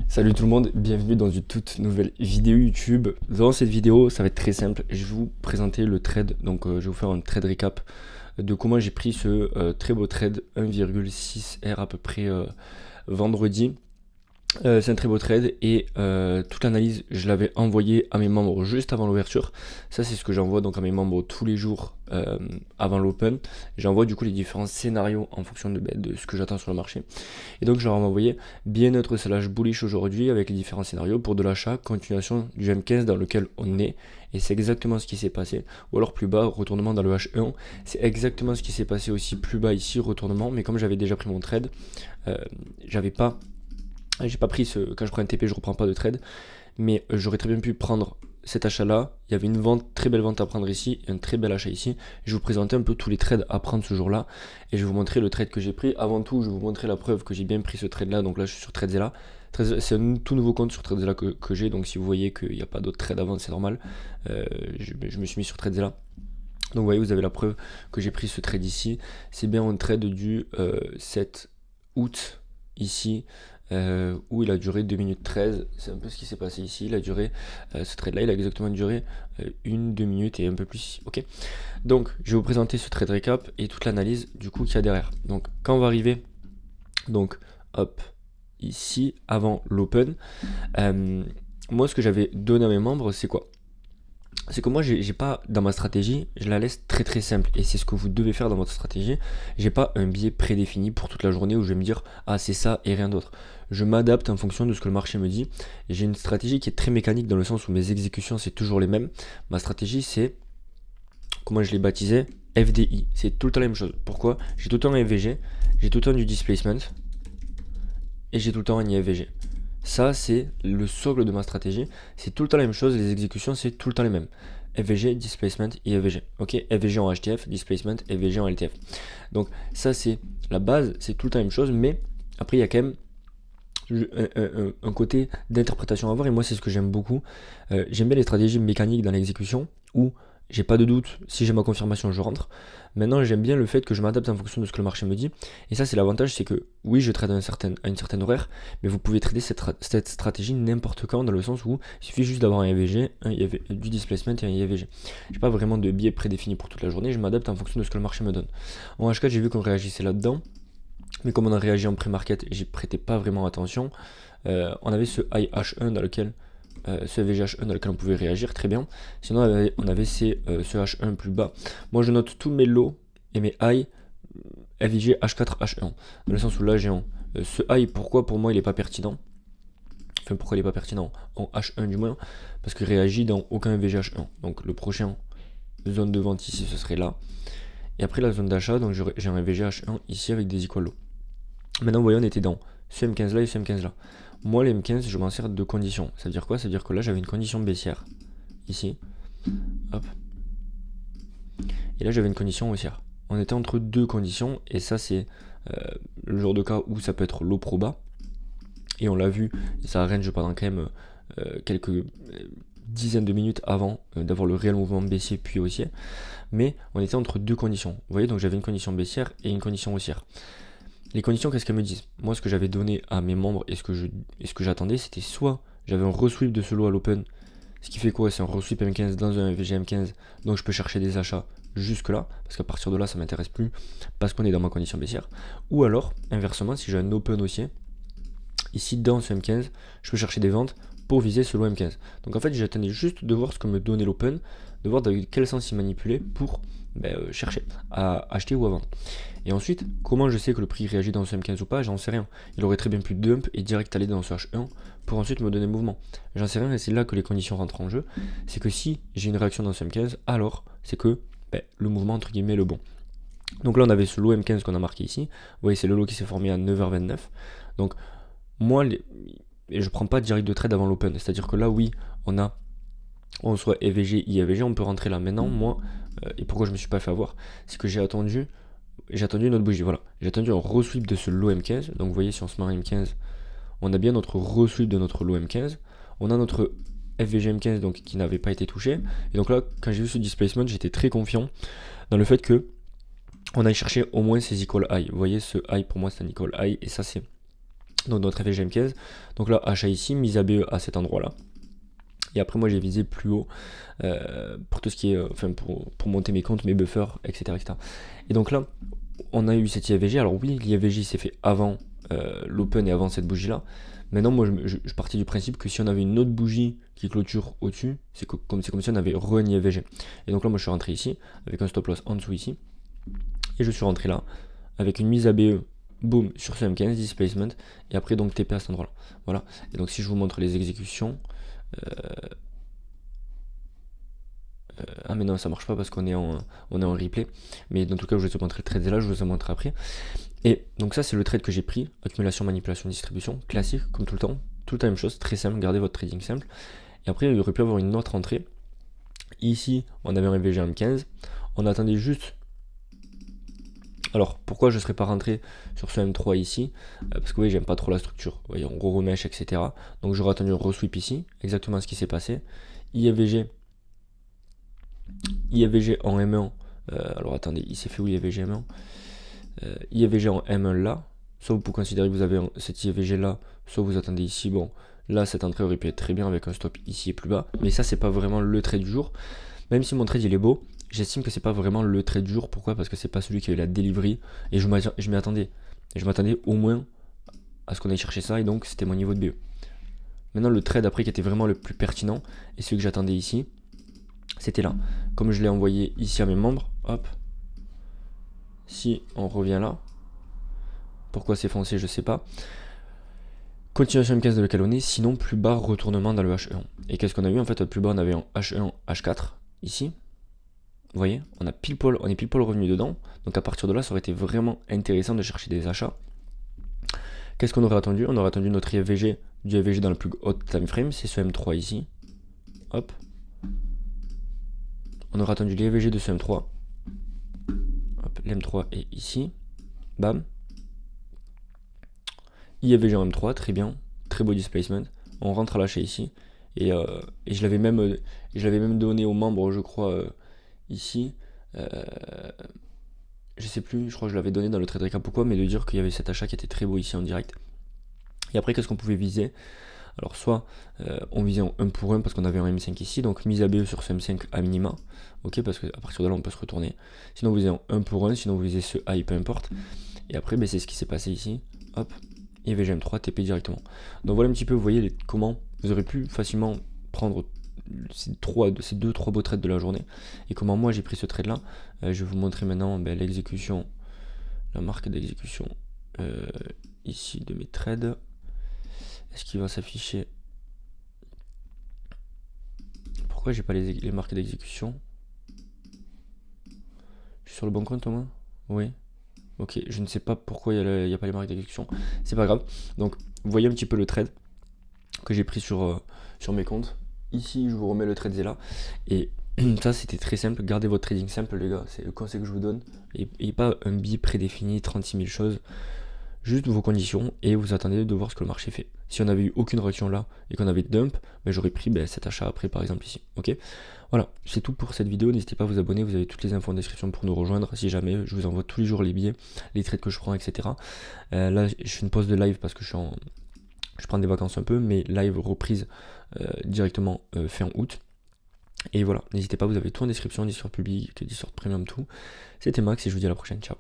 Salut tout le monde, bienvenue dans une toute nouvelle vidéo YouTube. Dans cette vidéo, ça va être très simple. Je vais vous présenter le trade. Donc, je vais vous faire un trade récap de comment j'ai pris ce très beau trade 1,6R à peu près vendredi. C'est un très beau trade et toute l'analyse, je l'avais envoyé à mes membres juste avant l'ouverture. Ça, c'est ce que j'envoie donc à mes membres tous les jours avant l'open. J'envoie du coup les différents scénarios en fonction de ce que j'attends sur le marché. Et donc, je leur ai envoyé bien neutre slash bullish aujourd'hui avec les différents scénarios pour de l'achat, continuation du M15 dans lequel on est. Et c'est exactement ce qui s'est passé. Ou alors plus bas, retournement dans le H1. C'est exactement ce qui s'est passé aussi plus bas ici, retournement. Mais comme j'avais déjà pris mon trade, j'ai pas pris quand je prends un TP, je reprends pas de trade, mais j'aurais très bien pu prendre cet achat là. Il y avait une vente, très belle vente à prendre ici, et un très bel achat ici. Je vais vous présenter un peu tous les trades à prendre ce jour là, et je vais vous montrer le trade que j'ai pris. Avant tout, je vais vous montrer la preuve que j'ai bien pris ce trade là. Donc là, je suis sur TradeZilla. C'est un tout nouveau compte sur TradeZilla que j'ai, donc si vous voyez qu'il n'y a pas d'autres trades avant, c'est normal. Je me suis mis sur TradeZilla. Donc vous voyez, vous avez la preuve que j'ai pris ce trade ici. C'est bien un trade du 7 août ici. Où il a duré 2 minutes 13, c'est un peu ce qui s'est passé ici. Il a duré, ce trade là, il a exactement duré 1-2 minutes et un peu plus. Ok, donc je vais vous présenter ce trade récap et toute l'analyse du coup qu'il y a derrière. Donc quand on va arriver, donc hop, ici avant l'open, moi ce que j'avais donné à mes membres, c'est quoi? C'est que moi j'ai pas dans ma stratégie, je la laisse très très simple et c'est ce que vous devez faire dans votre stratégie. J'ai pas un biais prédéfini pour toute la journée où je vais me dire ah c'est ça et rien d'autre. Je m'adapte en fonction de ce que le marché me dit. J'ai une stratégie qui est très mécanique dans le sens où mes exécutions c'est toujours les mêmes. Ma stratégie c'est, comment je l'ai baptisé, FDI. C'est tout le temps la même chose. Pourquoi? J'ai tout le temps un FVG, j'ai tout le temps du displacement et j'ai tout le temps un IFVG. Ça, c'est le socle de ma stratégie. C'est tout le temps la même chose. Les exécutions, c'est tout le temps les mêmes. FVG, displacement, IFVG. Ok, FVG en HTF, displacement, FVG en LTF. Donc, ça, c'est la base. C'est tout le temps la même chose. Mais après, il y a quand même un côté d'interprétation à avoir. Et moi, c'est ce que j'aime beaucoup. J'aime bien les stratégies mécaniques dans l'exécution où j'ai pas de doute, si j'ai ma confirmation, je rentre. Maintenant, j'aime bien le fait que je m'adapte en fonction de ce que le marché me dit. Et ça, c'est l'avantage, c'est que oui, je trade à une certaine horaire, mais vous pouvez trader cette stratégie n'importe quand, dans le sens où il suffit juste d'avoir un EVG, du displacement et un IFVG. J'ai pas vraiment de biais prédéfini pour toute la journée, je m'adapte en fonction de ce que le marché me donne. En H4, j'ai vu qu'on réagissait là-dedans, mais comme on a réagi en pré-market et j'y prêtais pas vraiment attention, on avait ce high H1 dans lequel ce VGH1 dans lequel on pouvait réagir très bien. Sinon, on avait ce H1 plus bas. Moi, je note tous mes lows et mes highs FVG H4, H1. Dans le sens où là, j'ai ce high, pourquoi pour moi il n'est pas pertinent? Enfin, pourquoi il n'est pas pertinent en H1 du moins? Parce qu'il réagit dans aucun VGH1. Donc, le prochain zone de vente ici, ce serait là. Et après, la zone d'achat, donc j'ai un VGH1 ici avec des equal lows. Maintenant, vous voyez, on était dans ce M15 là et ce M15 là. Moi, les M15, je m'en sers de conditions. Ça veut dire quoi? Ça veut dire que là, j'avais une condition baissière. Ici. Hop. Et là, j'avais une condition haussière. On était entre deux conditions. Et ça, c'est le genre de cas où ça peut être low pro bas. Et on l'a vu, ça range pendant quand même quelques dizaines de minutes avant d'avoir le réel mouvement baissier puis haussier. Mais on était entre deux conditions. Vous voyez, donc j'avais une condition baissière et une condition haussière. Les conditions, qu'est-ce qu'elles me disent? Moi, ce que j'avais donné à mes membres et ce que j'attendais, c'était soit j'avais un resweep de ce lot à l'open, ce qui fait quoi? C'est un resweep M15 dans un VG M15, donc je peux chercher des achats jusque là, parce qu'à partir de là, ça m'intéresse plus, parce qu'on est dans ma condition baissière. Ou alors, inversement, si j'ai un open haussier, ici dans ce M15, je peux chercher des ventes pour viser ce lot M15. Donc en fait, j'attendais juste de voir ce que me donnait l'open, de voir dans quel sens il manipulait pour chercher à acheter ou à vendre. Et ensuite, comment je sais que le prix réagit dans ce M15 ou pas? J'en sais rien. Il aurait très bien pu dump et direct aller dans ce H1 pour ensuite me donner le mouvement. J'en sais rien et c'est là que les conditions rentrent en jeu. C'est que si j'ai une réaction dans ce M15, alors c'est que le mouvement entre guillemets est le bon. Donc là, on avait ce lot M15 qu'on a marqué ici. Vous voyez, c'est le lot qui s'est formé à 9h29. Donc moi, je prends pas direct de trade avant l'open. C'est-à-dire que là, oui, on soit EVG, IAVG, on peut rentrer là. Maintenant, moi, et pourquoi je me suis pas fait avoir, c'est que j'ai attendu une autre bougie. Voilà, j'ai attendu un resweep de ce lot M15. Donc vous voyez, si on se met en M15, on a bien notre resweep de notre lot M15. On a notre FVG M15 donc, qui n'avait pas été touché. Et donc là, quand j'ai vu ce displacement, j'étais très confiant dans le fait que on aille chercher au moins ces equal high. Vous voyez, ce high pour moi c'est un equal high et ça c'est donc notre EVG M15. Donc là, achat ici, mise à BE à cet endroit-là. Et après, moi, j'ai visé plus haut pour tout ce qui est, enfin, pour monter mes comptes, mes buffers, etc., etc. Et donc là, on a eu cette IAVG. Alors oui, l'IAVG s'est fait avant l'open et avant cette bougie-là. Maintenant, moi, je partais du principe que si on avait une autre bougie qui clôture au-dessus, c'est comme si on avait re un IAVG. Et donc là, moi, je suis rentré ici, avec un stop loss en dessous ici. Et je suis rentré là, avec une mise à BE, boum, sur ce M15, displacement, et après, donc, TP à cet endroit-là. Voilà. Et donc, si je vous montre les exécutions... ah mais non, ça marche pas parce qu'on est en replay. Mais dans tout cas, je vais te montrer le trade là, je vous en montrerai après. Et donc ça, c'est le trade que j'ai pris. Accumulation, manipulation, distribution. Classique, comme tout le temps. Tout la même chose, très simple. Gardez votre trading simple. Et après, il aurait pu avoir une autre entrée. Ici, on avait un EVG M15. On attendait juste... Alors, pourquoi je ne serais pas rentré sur ce M3 ici? Parce que oui, j'aime pas trop la structure. Vous voyez, on remèche, etc. Donc j'aurais attendu un resweep ici. Exactement ce qui s'est passé. IAVG en M1, alors attendez, il s'est fait où IAVG M1 IAVG en M1 là, soit vous pouvez considérer que vous avez cet IAVG là, soit vous attendez ici, bon, là cette entrée aurait pu être très bien avec un stop ici et plus bas, mais ça c'est pas vraiment le trade du jour, même si mon trade il est beau, j'estime que c'est pas vraiment le trade du jour, pourquoi? Parce que c'est pas celui qui a eu la delivery, et je m'y attendais, je m'attendais au moins à ce qu'on aille chercher ça, et donc c'était mon niveau de BE. Maintenant le trade après qui était vraiment le plus pertinent, et celui que j'attendais ici, c'était là. Comme je l'ai envoyé ici à mes membres, hop. Si on revient là, pourquoi c'est foncé, je sais pas. Continuation M15 de lequel on est, sinon plus bas retournement dans le H1. Et qu'est-ce qu'on a eu en fait? Plus bas on avait un H1, H4 ici. Vous voyez, on est pile poil revenu dedans. Donc à partir de là, ça aurait été vraiment intéressant de chercher des achats. Qu'est-ce qu'on aurait attendu? On aurait attendu notre IAVG, du IAVG dans le plus haut time frame, c'est ce M3 ici. Hop. On aura attendu l'IAVG de ce M3. L'M3 est ici. Bam. IAVG en M3, très bien. Très beau displacement. On rentre à l'achat ici. Et je l'avais même donné aux membres, je crois, ici. Je sais plus, je crois que je l'avais donné dans le trade recap ou quoi, mais de dire qu'il y avait cet achat qui était très beau ici en direct. Et après, qu'est-ce qu'on pouvait viser? Alors soit on visait en 1 pour 1 parce qu'on avait un M5 ici, donc mise à BE sur ce M5 à minima, ok, parce qu'à partir de là on peut se retourner. Sinon vous visez en 1 pour 1, sinon vous visez ce high, peu importe. Et après c'est ce qui s'est passé ici, hop, IAVG M3, TP directement. Donc voilà un petit peu, vous voyez comment vous aurez pu facilement prendre ces 2-3 beaux trades de la journée. Et comment moi j'ai pris ce trade là. Je vais vous montrer maintenant l'exécution, la marque d'exécution ici de mes trades. Est-ce qu'il va s'afficher? Pourquoi j'ai pas les marques d'exécution? Je suis sur le bon compte au moins? Oui. Ok, je ne sais pas pourquoi il n'y a pas les marques d'exécution. C'est pas grave. Donc, vous voyez un petit peu le trade que j'ai pris sur mes comptes. Ici, je vous remets le trade Zella. Et ça, c'était très simple. Gardez votre trading simple, les gars. C'est le conseil que je vous donne. Et pas un billet prédéfini, 36 000 choses. Juste vos conditions et vous attendez de voir ce que le marché fait. Si on avait eu aucune réaction là et qu'on avait dump, j'aurais pris cet achat après par exemple ici. Ok, voilà, c'est tout pour cette vidéo. N'hésitez pas à vous abonner, vous avez toutes les infos en description pour nous rejoindre. Si jamais, je vous envoie tous les jours les billets, les trades que je prends, etc. Là, je fais une pause de live parce que je prends des vacances un peu, mais live reprise directement fin août. Et voilà, n'hésitez pas, vous avez tout en description, Discord public, Discord premium, tout. C'était Max et je vous dis à la prochaine, ciao.